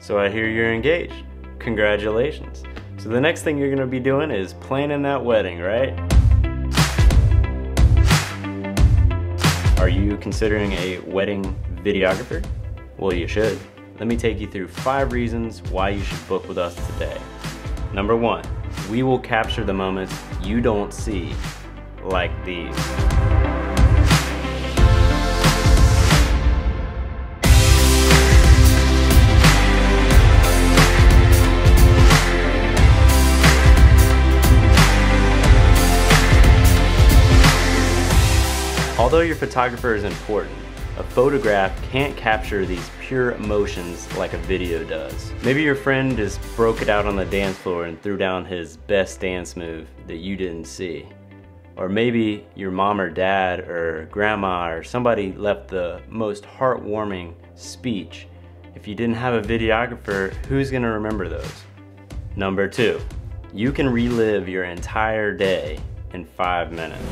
So I hear you're engaged. Congratulations. So the next thing you're gonna be doing is planning that wedding, right? Are you considering a wedding videographer? Well, you should. Let me take you through 5 reasons why you should book with us today. Number 1, we will capture the moments you don't see, like these. Although your photographer is important, a photograph can't capture these pure emotions like a video does. Maybe your friend just broke it out on the dance floor and threw down his best dance move that you didn't see. Or maybe your mom or dad or grandma or somebody left the most heartwarming speech. If you didn't have a videographer, who's gonna remember those? Number 2, you can relive your entire day in 5 minutes.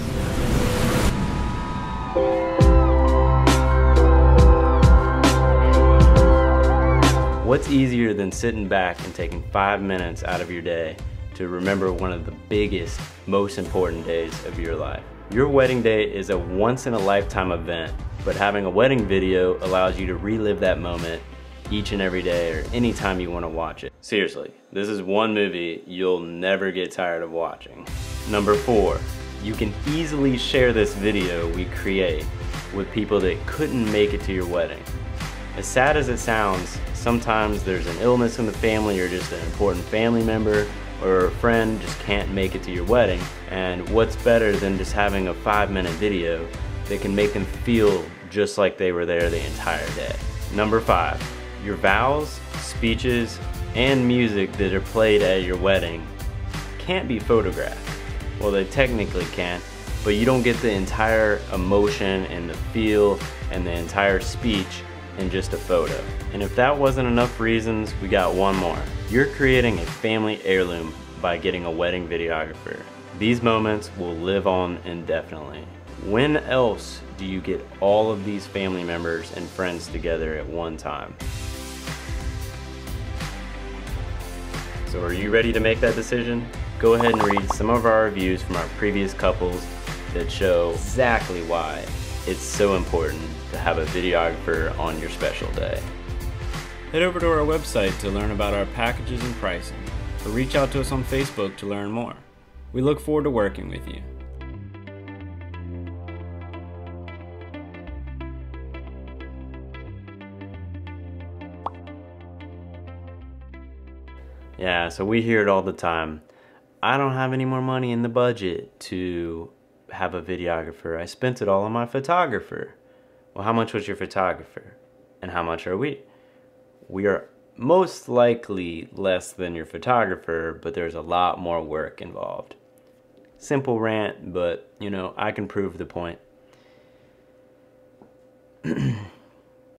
What's easier than sitting back and taking 5 minutes out of your day to remember one of the biggest, most important days of your life? Your wedding day is a once-in-a-lifetime event, but having a wedding video allows you to relive that moment each and every day or anytime you want to watch it. Seriously, this is one movie you'll never get tired of watching. Number 4, you can easily share this video we create with people that couldn't make it to your wedding. As sad as it sounds, sometimes there's an illness in the family or just an important family member or a friend just can't make it to your wedding, and what's better than just having a 5-minute video that can make them feel just like they were there the entire day. Number 5, your vows, speeches, and music that are played at your wedding can't be photographed. Well, they technically can't, but you don't get the entire emotion and the feel and the entire speech in just a photo. And if that wasn't enough reasons, we got one more. You're creating a family heirloom by getting a wedding videographer. These moments will live on indefinitely. When else do you get all of these family members and friends together at one time? So are you ready to make that decision? Go ahead and read some of our reviews from our previous couples that show exactly why it's so important to have a videographer on your special day. Head over to our website to learn about our packages and pricing, or reach out to us on Facebook to learn more. We look forward to working with you. Yeah, so we hear it all the time. I don't have any more money in the budget to have a videographer. I spent it all on my photographer. Well, how much was your photographer? And how much are we? We are most likely less than your photographer, but there's a lot more work involved. Simple rant, but you know, I can prove the point.